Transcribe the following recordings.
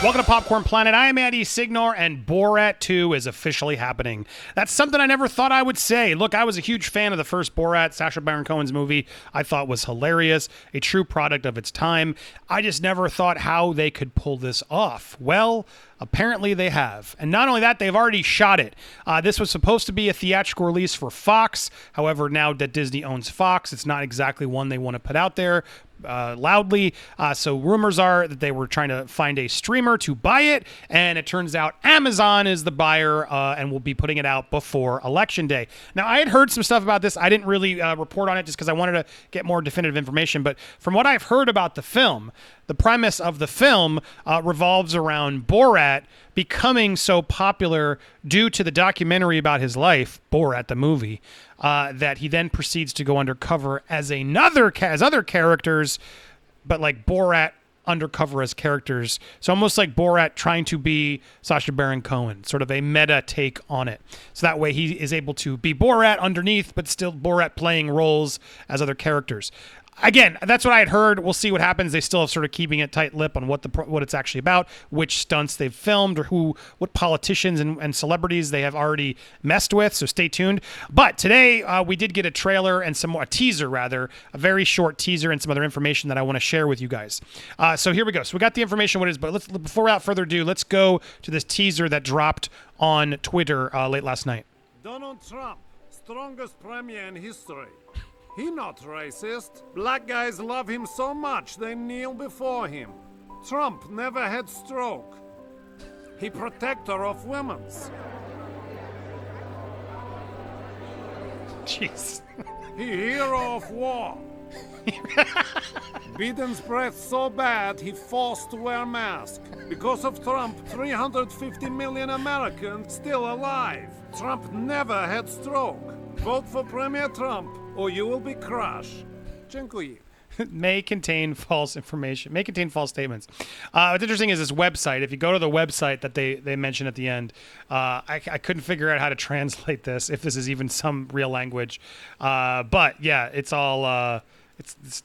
Welcome to Popcorn Planet. I am Andy Signor, and Borat 2 is officially happening. That's something I never thought I would say. Look, I was a huge fan of the first Borat, Sacha Baron Cohen's movie. I thought was hilarious, a true product of its time. I just never thought how they could pull this off. Well, apparently they have. And not only that, they've already shot it. This was supposed to be a theatrical release for Fox. However, now that Disney owns Fox, it's not exactly one they want to put out there loudly. So rumors are that they were trying to find a streamer to buy it, and it turns out Amazon is the buyer and will be putting it out before Election Day. Now, I had heard some stuff about this. I didn't really report on it just because I wanted to get more definitive information. But from what I've heard about the film, the premise of the film revolves around Borat becoming so popular due to the documentary about his life, Borat the movie, that he then proceeds to go undercover as other characters, but like Borat undercover as characters. So almost like Borat trying to be Sacha Baron Cohen, sort of a meta take on it. So that way he is able to be Borat underneath, but still Borat playing roles as other characters. Again, that's what I had heard. We'll see what happens. They still have sort of keeping a tight lip on what it's actually about, which stunts they've filmed, or what politicians and celebrities they have already messed with. So stay tuned. But today we did get a trailer and a teaser, a very short teaser and some other information that I want to share with you guys. So here we go. So we got the information what it is, but before without further ado, let's go to this teaser that dropped on Twitter late last night. Donald Trump, strongest premier in history. He not racist. Black guys love him so much they kneel before him. Trump never had stroke. He protector of women's. Jeez. He hero of war. Biden's breath so bad he forced to wear mask. Because of Trump, 350 million Americans still alive. Trump never had stroke. Vote for Premier Trump, or you will be crushed. Dziękuję. May contain false information, may contain false statements. What's interesting is this website. If you go to the website that they mention at the end, I couldn't figure out how to translate this, if this is even some real language. But yeah, it's all it's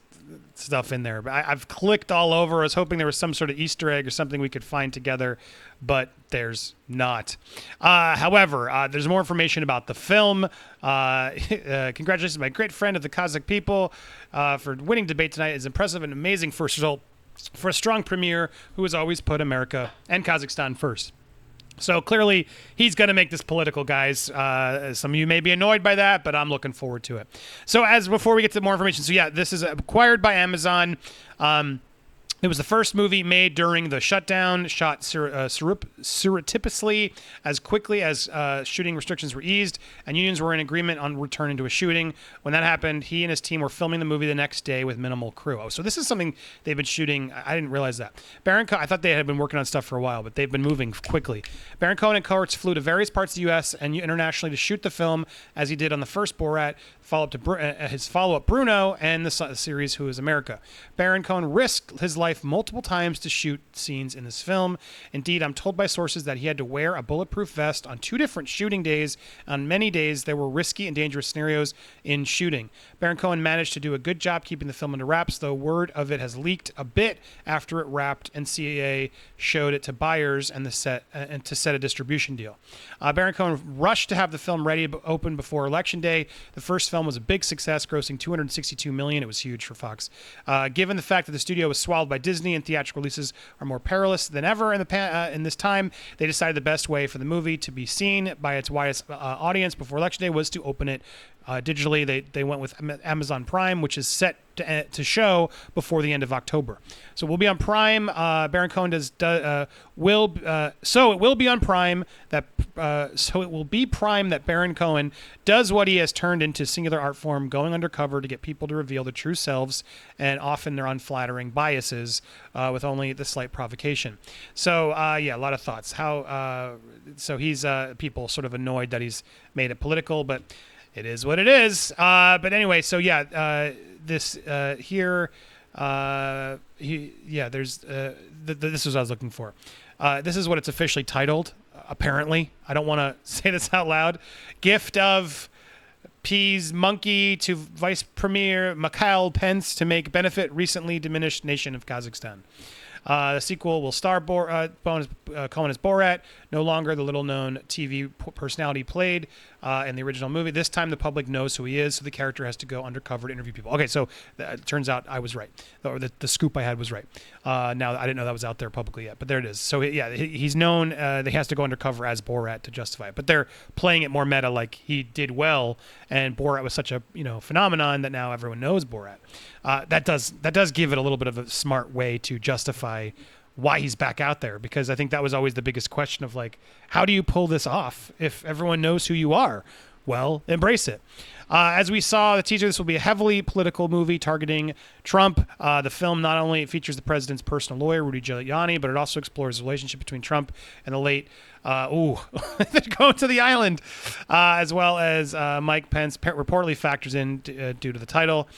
stuff in there. But I've clicked all over. I was hoping there was some sort of Easter egg or something we could find together, but there's not. However, there's more information about the film. Congratulations to my great friend of the Kazakh people for winning debate tonight. It's impressive and amazing first result for a strong premier who has always put America and Kazakhstan first. So clearly, he's going to make this political, guys. Some of you may be annoyed by that, but I'm looking forward to it. So before we get to more information, so yeah, this is acquired by Amazon. It was the first movie made during the shutdown, shot surreptitiously as quickly as shooting restrictions were eased, and unions were in agreement on returning to a shooting. When that happened, he and his team were filming the movie the next day with minimal crew. Oh, so this is something they've been shooting. I didn't realize that. I thought they had been working on stuff for a while, but they've been moving quickly. Baron Cohen and cohorts flew to various parts of the U.S. and internationally to shoot the film, as he did on the first Borat, his follow-up Bruno, and the series Who is America. Baron Cohen risked his life multiple times to shoot scenes in this film. Indeed, I'm told by sources that he had to wear a bulletproof vest on 2 different shooting days. On many days, there were risky and dangerous scenarios in shooting. Baron Cohen managed to do a good job keeping the film under wraps, though word of it has leaked a bit after it wrapped and CAA showed it to buyers and to set a distribution deal. Baron Cohen rushed to have the film ready to open before Election Day. The first film was a big success, grossing $262 million. It was huge for Fox. Given the fact that the studio was swallowed by Disney and theatrical releases are more perilous than ever in this time, they decided the best way for the movie to be seen by its widest audience before Election Day was to open it digitally. They went with Amazon Prime, which is set to show before the end of October. So we'll be on Prime. Baron Cohen so it will be on Prime that Baron Cohen does what he has turned into singular art form, going undercover to get people to reveal their true selves and often their unflattering biases with only the slight provocation. So yeah, a lot of thoughts. So he's people sort of annoyed that he's made it political, but it is what it is. But anyway, so yeah, this here, there's this is what I was looking for. This is what it's officially titled. Apparently, I don't want to say this out loud. Gift of P's monkey to Vice Premier Mikhail Pence to make benefit recently diminished nation of Kazakhstan. The sequel will star Cohen as Borat, no longer the little-known TV personality played in the original movie. This time, the public knows who he is, so the character has to go undercover to interview people. Okay, so it turns out I was right, or the scoop I had was right. Now, I didn't know that was out there publicly yet, but there it is. So, yeah, he's known. He has to go undercover as Borat to justify it, but they're playing it more meta, like he did well, and Borat was such a phenomenon that now everyone knows Borat. That does give it a little bit of a smart way to justify why he's back out there, because I think that was always the biggest question of, like, how do you pull this off if everyone knows who you are? Well, embrace it. As we saw the teaser, this will be a heavily political movie targeting Trump. The film not only features the president's personal lawyer, Rudy Giuliani, but it also explores the relationship between Trump and the late they're going to the island, as well as Mike Pence reportedly factors in due to the title.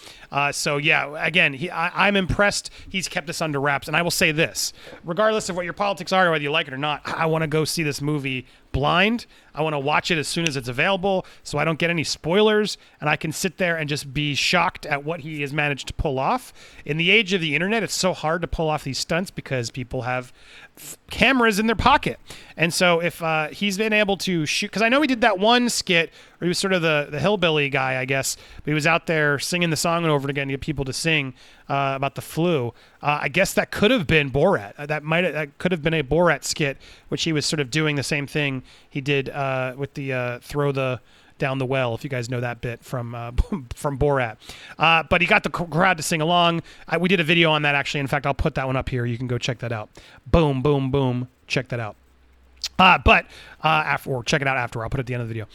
So yeah, again, I'm impressed. He's kept this under wraps, and I will say this: regardless of what your politics are, or whether you like it or not, I want to go see this movie blind. I want to watch it as soon as it's available, so I don't get any spoilers, and I can sit there and just be shocked at what he has managed to pull off. In the age of the internet, it's so hard to pull off these stunts because people have cameras in their pocket. And so if he's been able to shoot, because I know he did that one skit where he was sort of the hillbilly guy, I guess, but he was out there singing the song over and again to get people to sing about the flu. I guess that could have been Borat. That could have been a Borat skit, which he was sort of doing the same thing he did with the throw the down the well, if you guys know that bit from Borat. But he got the crowd to sing along. We did a video on that, actually. In fact, I'll put that one up here. You can go check that out. Boom, boom, boom. Check that out. Or check it out after. I'll put it at the end of the video.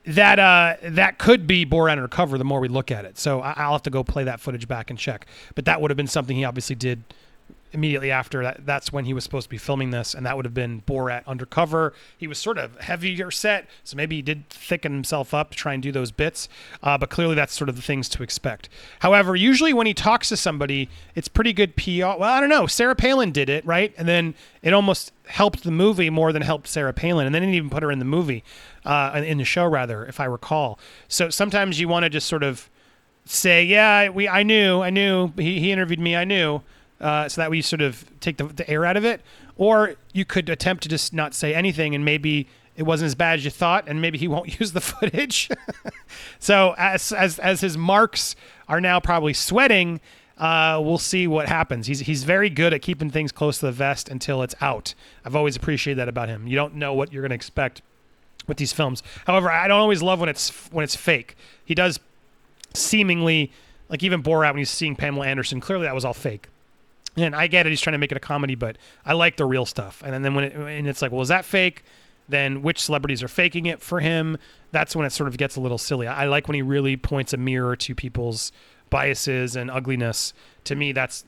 That could be Borat Undercover the more we look at it. So I'll have to go play that footage back and check. But that would have been something he obviously did immediately after. That's when he was supposed to be filming this, and that would have been Borat Undercover. He was sort of heavier set, so maybe he did thicken himself up to try and do those bits, but clearly that's sort of the things to expect. However, usually when he talks to somebody, it's pretty good PR. Well, I don't know. Sarah Palin did it, right? And then it almost helped the movie more than helped Sarah Palin, and they didn't even put her in the movie, in the show, rather, if I recall. So sometimes you want to just sort of say, yeah, I knew, he interviewed me, I knew, so that way you sort of take the air out of it. Or you could attempt to just not say anything, and maybe it wasn't as bad as you thought, and maybe he won't use the footage. So as his marks are now probably sweating, we'll see what happens. He's very good at keeping things close to the vest until it's out. I've always appreciated that about him. You don't know what you're going to expect with these films. However, I don't always love when it's fake. He does seemingly, like even Borat, when he's seeing Pamela Anderson, clearly that was all fake. And I get it, he's trying to make it a comedy, but I like the real stuff. And then when it's like, well, is that fake? Then which celebrities are faking it for him? That's when it sort of gets a little silly. I like when he really points a mirror to people's biases and ugliness. To me, that's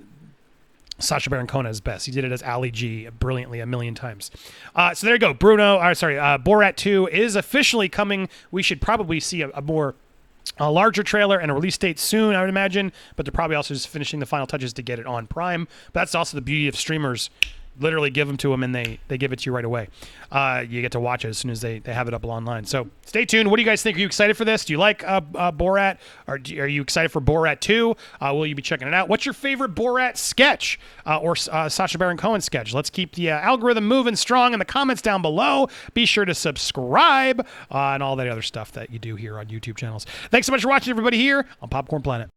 Sacha Baron Cohen at his best. He did it as Ali G brilliantly a million times. So there you go. Borat 2 is officially coming. We should probably see a larger trailer and a release date soon, I would imagine, but they're probably also just finishing the final touches to get it on Prime. But that's also the beauty of streamers. Literally give them to them, and they give it to you right away. You get to watch it as soon as they have it up online. So stay tuned. What do you guys think? Are you excited for this? Do you like Borat? Or are you excited for Borat 2? Will you be checking it out? What's your favorite Borat sketch or Sacha Baron Cohen sketch? Let's keep the algorithm moving strong in the comments down below. Be sure to subscribe and all that other stuff that you do here on YouTube channels. Thanks so much for watching, everybody, here on Popcorn Planet.